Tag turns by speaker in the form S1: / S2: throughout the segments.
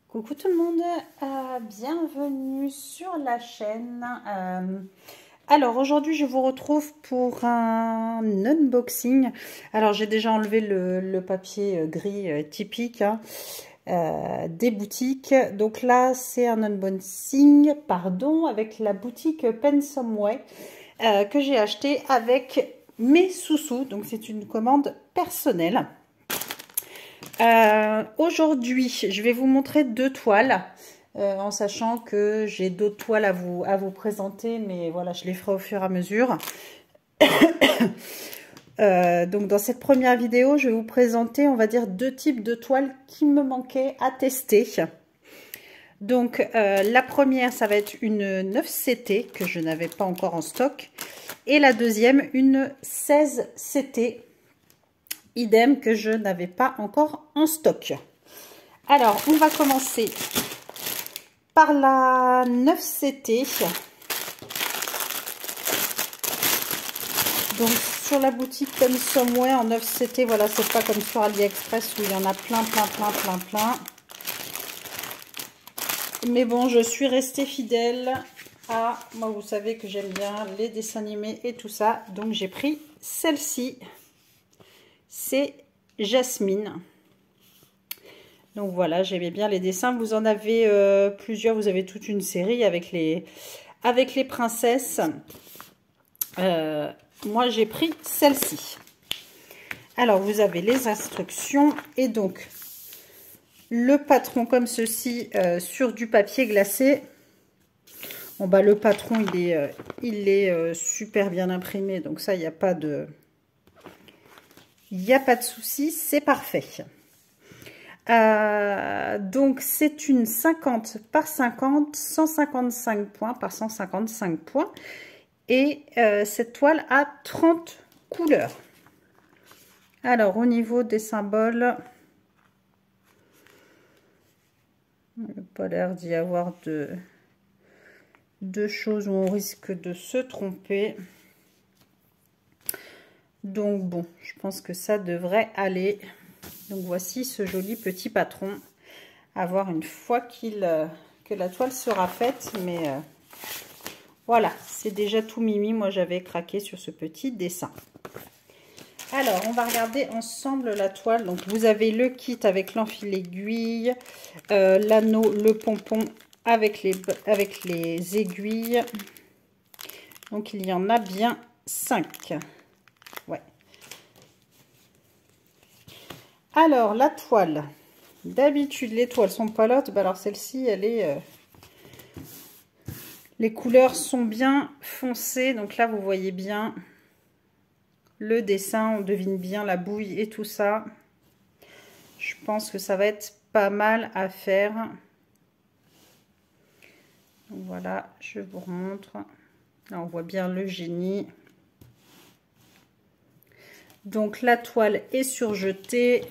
S1: Coucou tout le monde, bienvenue sur la chaîne. Alors aujourd'hui je vous retrouve pour un unboxing. Alors j'ai déjà enlevé le papier gris typique des boutiques. Donc là c'est un unboxing, pardon, avec la boutique Pensomeway que j'ai acheté avec mes sous-sous. Donc c'est une commande personnelle. Aujourd'hui, je vais vous montrer deux toiles, en sachant que j'ai d'autres toiles à vous présenter, mais voilà, je les ferai au fur et à mesure. Donc dans cette première vidéo, je vais vous présenter, on va dire, deux types de toiles qui me manquaient à tester. Donc la première, ça va être une 9CT que je n'avais pas encore en stock. Et la deuxième, une 16CT. Idem que je n'avais pas encore en stock. Alors, on va commencer par la 9CT. Donc, sur la boutique Pensomeway en 9CT, voilà, c'est pas comme sur AliExpress où il y en a plein. Mais bon, je suis restée fidèle à... Moi, vous savez que j'aime bien les dessins animés et tout ça. Donc, j'ai pris celle-ci. C'est Jasmine. Donc voilà, j'aimais bien les dessins. Vous en avez plusieurs. Vous avez toute une série avec les princesses. Moi, j'ai pris celle-ci. Alors, vous avez les instructions. Et donc, le patron comme ceci sur du papier glacé. Bon, bah, le patron, il est super bien imprimé. Donc ça, il n'y a pas de... Il n'y a pas de souci, c'est parfait. Donc c'est une 50 par 50, 155 points par 155 points. Et cette toile a 30 couleurs. Alors au niveau des symboles, il n'y a pas l'air d'y avoir de choses où on risque de se tromper. Donc bon, je pense que ça devrait aller. Donc voici ce joli petit patron à voir une fois que la toile sera faite. Mais voilà, c'est déjà tout mimi. Moi, j'avais craqué sur ce petit dessin. Alors, on va regarder ensemble la toile. Donc, vous avez le kit avec l'enfil aiguille, l'anneau, le pompon avec les aiguilles. Donc, il y en a bien 5. Ouais. Alors, la toile. D'habitude, les toiles sont palottes. Bah, alors, celle-ci, elle est... les couleurs sont bien foncées. Donc là, vous voyez bien le dessin. On devine bien la bouille et tout ça. Je pense que ça va être pas mal à faire. Donc voilà, je vous remontre. Là, on voit bien le génie. Donc, la toile est surjetée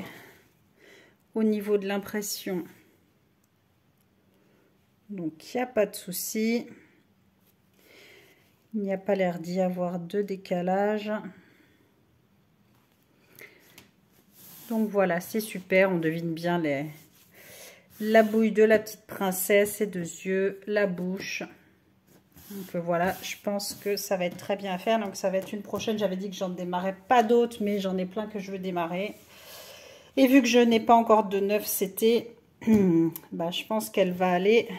S1: au niveau de l'impression. Donc, il n'y a pas de souci. Il n'y a pas l'air d'y avoir de décalage. Donc, voilà, c'est super. On devine bien la bouille de la petite princesse, ses deux yeux, la bouche. Donc, voilà, je pense que ça va être très bien à faire. Donc, ça va être une prochaine. J'avais dit que j'en démarrais pas d'autres, mais j'en ai plein que je veux démarrer. Et vu que je n'ai pas encore de 9CT, bah, je pense qu'elle va aller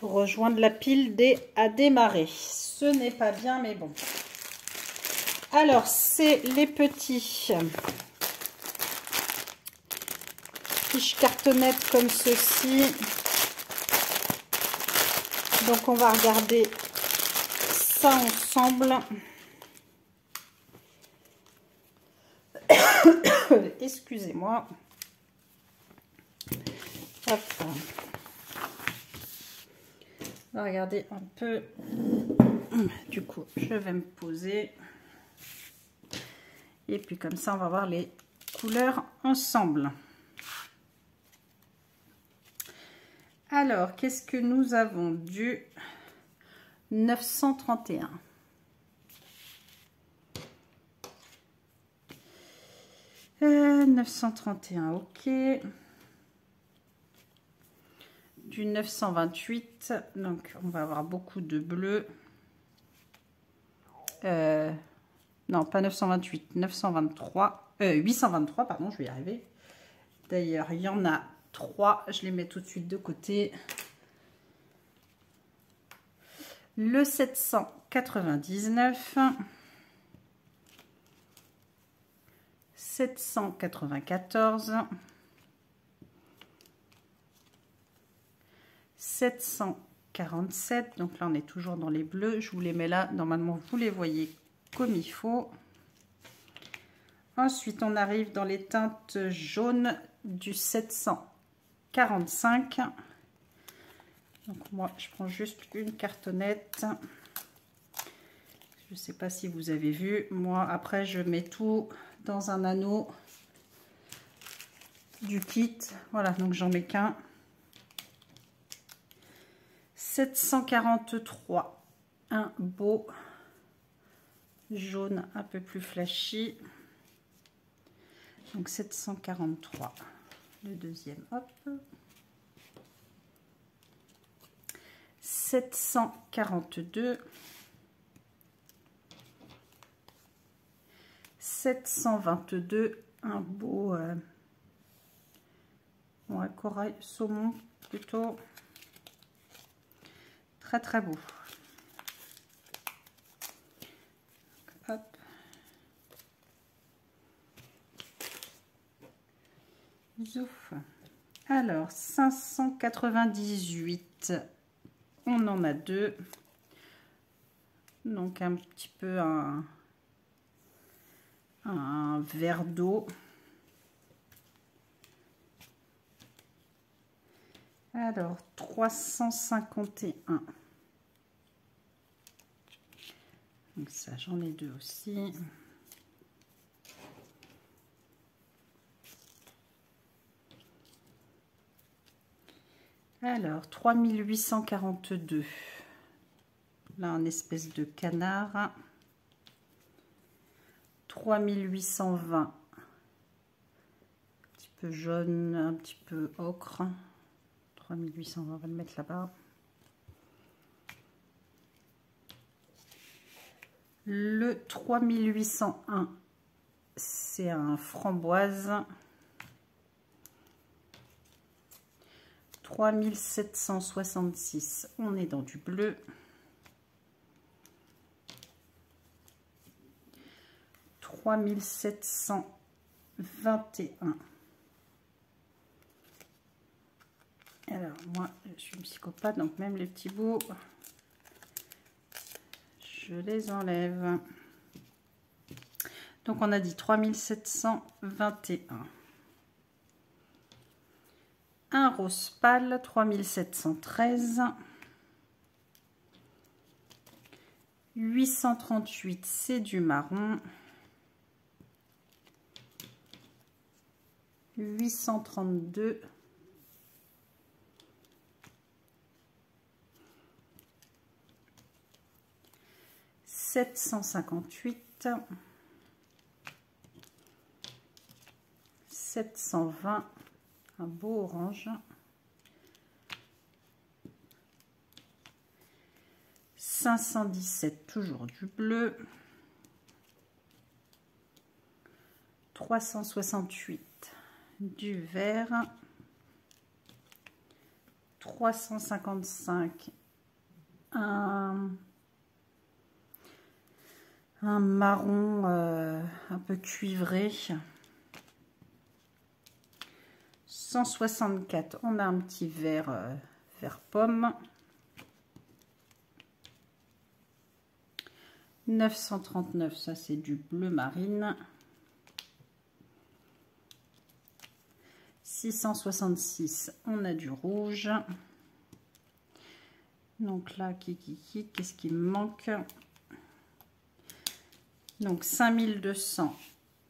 S1: rejoindre la pile à démarrer. Ce n'est pas bien, mais bon. Alors, c'est les petits fiches cartonnettes comme ceci. Donc, on va regarder ça ensemble. Excusez-moi. Hop. On va regarder un peu. Du coup, je vais me poser. Et puis comme ça, on va voir les couleurs ensemble. Alors, qu'est-ce que nous avons du 931? « 931, ok. du 928. Donc, on va avoir beaucoup de bleu. Non, pas 928, 923. 823, pardon, je vais y arriver. D'ailleurs, il y en a 3. Je les mets tout de suite de côté. Le 799. 794. 747, donc là on est toujours dans les bleus, je vous les mets là, normalement vous les voyez comme il faut. Ensuite on arrive dans les teintes jaunes du 745. Donc moi je prends juste une cartonnette. Je ne sais pas si vous avez vu, moi après je mets tout dans un anneau du kit, voilà, donc j'en mets qu'un. 743, un beau jaune un peu plus flashy. Donc 743, le deuxième, hop. 742. 722, un beau ouais, corail, saumon plutôt. Très très beau. Hop. Zouf. Alors 598, on en a 2. Donc un petit peu un verre d'eau. Alors 351. Donc ça, j'en ai 2 aussi. Alors 3842. Là, un espèce de canard. 3820. Un petit peu jaune, un petit peu ocre. 3820, on va le mettre là-bas. Le 3801, c'est un framboise. 3766, on est dans du bleu. 3721. Alors moi je suis une psychopathe, donc même les petits bouts je les enlève. Donc on a dit 3721. Un rose pâle 3713. 838, c'est du marron. 832. 758. 720, un beau orange. 517, toujours du bleu. 368, du vert. 355, un marron un peu cuivré. 164, on a un petit vert vert pomme. 939, ça c'est du bleu marine. 666, on a du rouge. Donc là, qu'est-ce qui me manque? Donc 5200,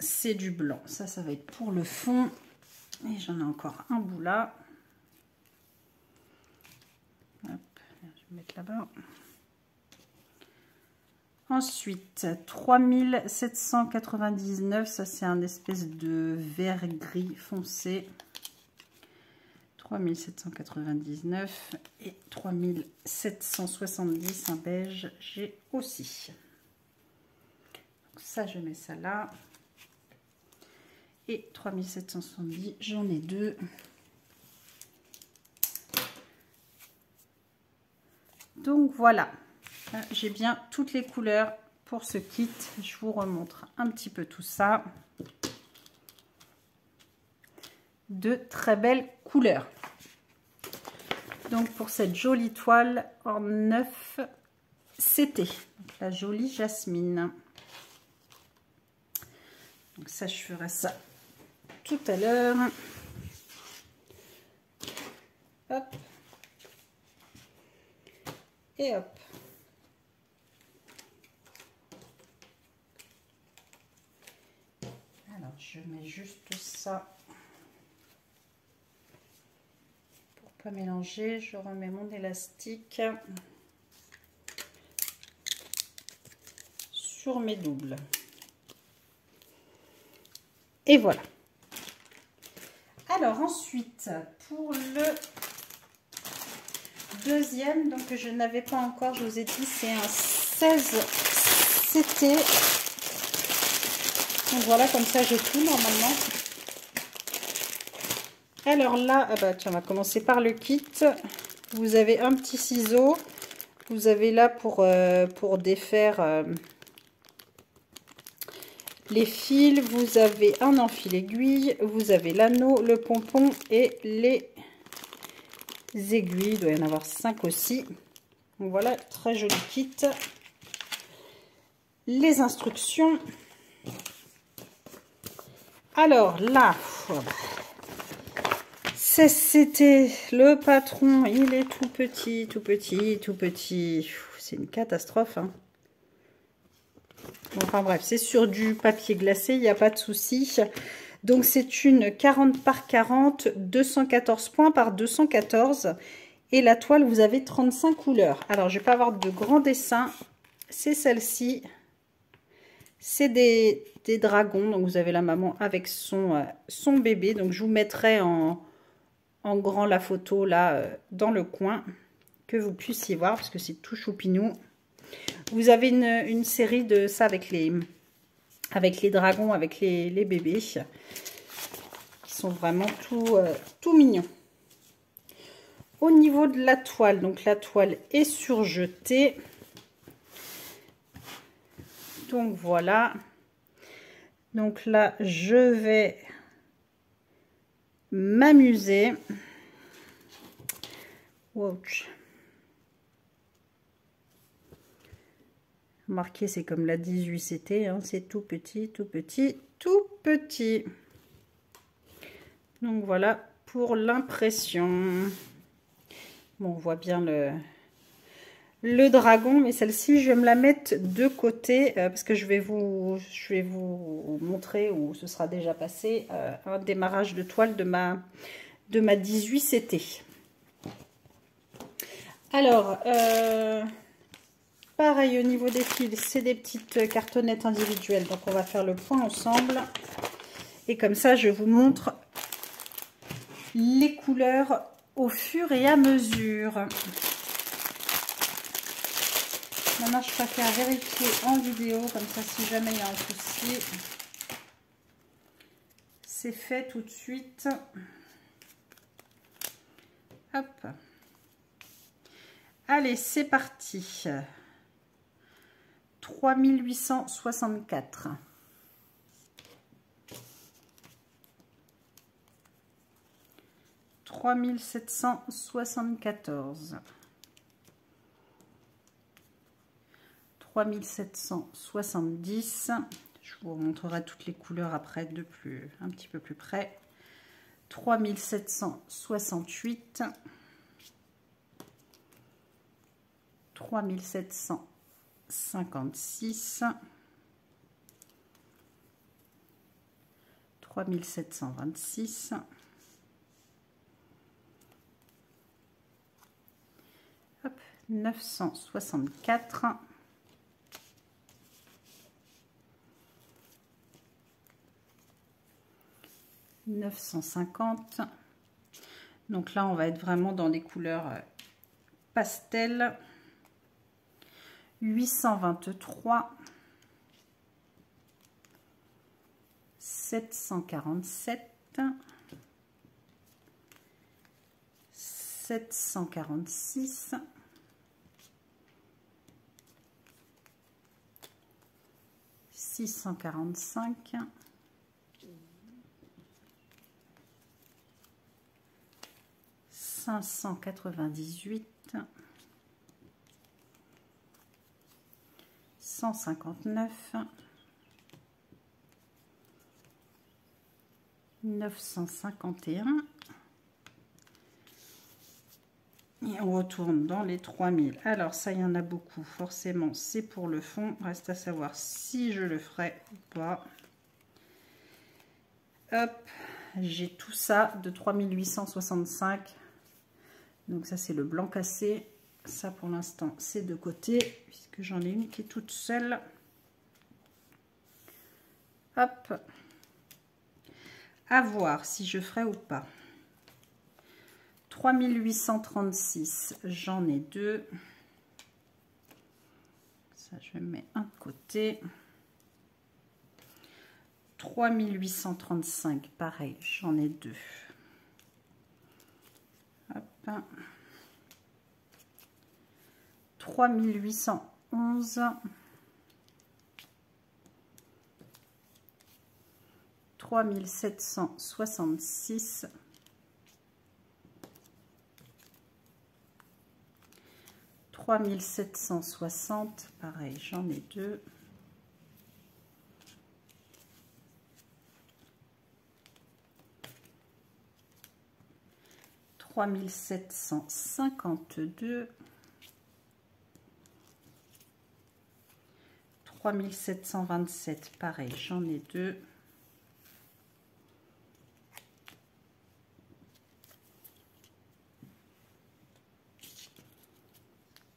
S1: c'est du blanc. Ça va être pour le fond. Et j'en ai encore un bout là. Hop, je vais mettre là-bas. Ensuite, 3799, ça c'est un espèce de vert gris foncé. 3799 et 3770 un beige, j'ai aussi. Donc ça, je mets ça là. Et 3770, j'en ai deux. Donc voilà, j'ai bien toutes les couleurs pour ce kit. Je vous remontre un petit peu tout ça. De très belles couleurs. Donc pour cette jolie toile en 9 CT, la jolie jasmine. Donc ça, je ferai ça tout à l'heure. Hop. Et hop. Alors, je mets juste ça. Pour pas mélanger, je remets mon élastique sur mes doubles. Et voilà. Alors ensuite, pour le deuxième, donc je n'avais pas encore, je vous ai dit, c'est un 16 CT. Donc voilà, comme ça j'ai tout normalement. Alors là, ah bah tiens, on va commencer par le kit. Vous avez un petit ciseau. Vous avez là pour défaire les fils. Vous avez un enfil aiguille. Vous avez l'anneau, le pompon et les aiguilles. Il doit y en avoir 5 aussi. Donc voilà, très joli kit. Les instructions. Alors là, c'était le patron. Il est tout petit, tout petit, tout petit. C'est une catastrophe, hein. Enfin bref, c'est sur du papier glacé, il n'y a pas de souci. Donc c'est une 40 par 40, 214 points par 214. Et la toile, vous avez 35 couleurs. Alors, je ne vais pas avoir de grands dessins. C'est celle-ci. C'est des dragons. Donc, vous avez la maman avec son bébé. Donc, je vous mettrai en grand la photo là dans le coin. Que vous puissiez voir parce que c'est tout choupinou. Vous avez une série de ça avec les dragons, avec les bébés. Qui sont vraiment tout mignons. Au niveau de la toile, donc la toile est surjetée. Donc voilà. Donc là, je vais m'amuser. Ouch. Remarquez, c'est comme la 18 CT, hein, c'est tout petit, tout petit, tout petit. Donc voilà pour l'impression. Bon, on voit bien le dragon, mais celle-ci, je vais me la mettre de côté parce que je vais vous montrer où ce sera déjà passé un démarrage de toile de ma 18 CT. Alors, pareil au niveau des fils, c'est des petites cartonnettes individuelles, donc on va faire le point ensemble. Et comme ça, je vous montre les couleurs au fur et à mesure. Maintenant, je préfère vérifier en vidéo, comme ça, si jamais il y a un souci, c'est fait tout de suite. Hop. Allez, c'est parti. 3864. 3774. 3770. Je vous montrerai toutes les couleurs après un petit peu plus près. 3768. 3756. 3726. 964. 950. Donc là, on va être vraiment dans des couleurs pastel. 823, 747, 746, 645, 598, 159, 951 et on retourne dans les 3000. Alors ça, il y en a beaucoup, forcément c'est pour le fond, reste à savoir si je le ferai ou pas. Hop, j'ai tout ça de 3865, donc ça c'est le blanc cassé. Ça pour l'instant c'est de côté puisque j'en ai une qui est toute seule. Hop, à voir si je ferai ou pas. 3836, j'en ai deux. Ça je mets un de côté. 3835, pareil, j'en ai deux. Hop. 3811, 3766, 3760, pareil, j'en ai deux. 3752, 3727, pareil, j'en ai deux.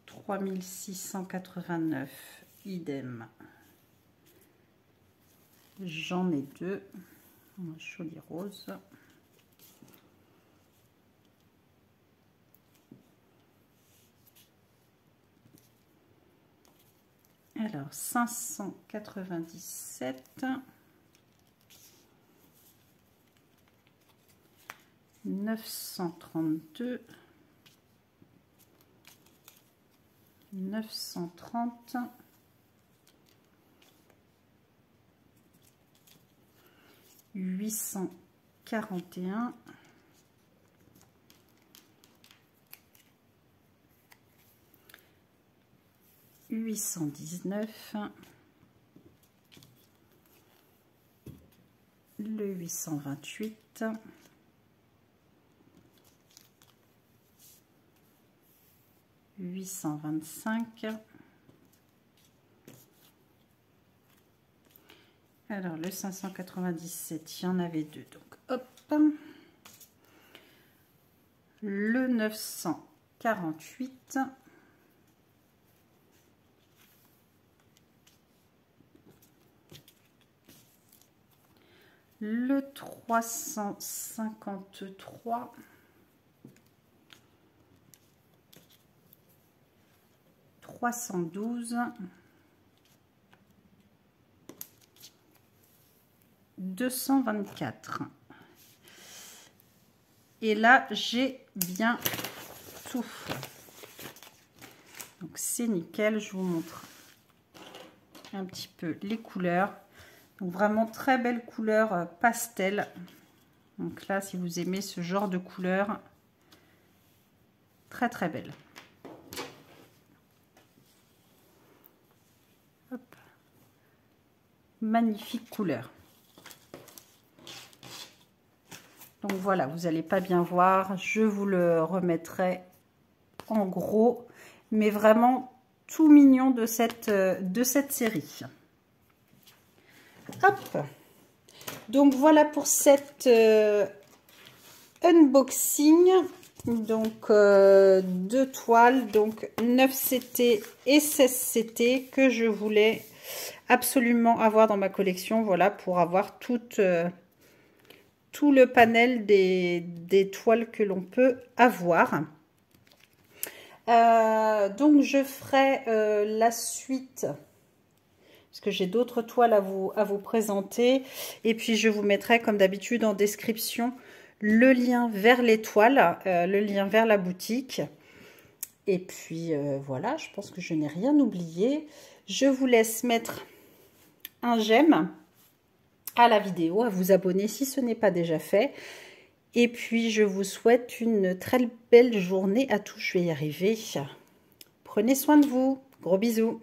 S1: 3689, idem, j'en ai deux. Un joli rose. Alors 597, 932, 930, 841, 819, le 828, 825. Alors le 597, il y en avait deux, donc hop. Le 948. Le 353, « 312, 224. Et là, j'ai bien tout. Donc, c'est nickel. Je vous montre un petit peu les couleurs. Donc, vraiment très belle couleur pastel. Donc là, si vous aimez ce genre de couleur, très très belle. Hop. Magnifique couleur. Donc voilà, vous n'allez pas bien voir, je vous le remettrai en gros, mais vraiment tout mignon de cette série. Hop, donc voilà pour cette unboxing. Donc deux toiles, donc 9 CT et 16 CT que je voulais absolument avoir dans ma collection. Voilà, pour avoir toutes tout le panel des toiles que l'on peut avoir. Donc je ferai la suite, parce que j'ai d'autres toiles à vous présenter, et puis je vous mettrai comme d'habitude en description le lien vers les toiles, le lien vers la boutique. Et puis voilà, je pense que je n'ai rien oublié. Je vous laisse mettre un j'aime à la vidéo, à vous abonner si ce n'est pas déjà fait. Et puis, je vous souhaite une très belle journée à tous. Je vais y arriver. Prenez soin de vous. Gros bisous.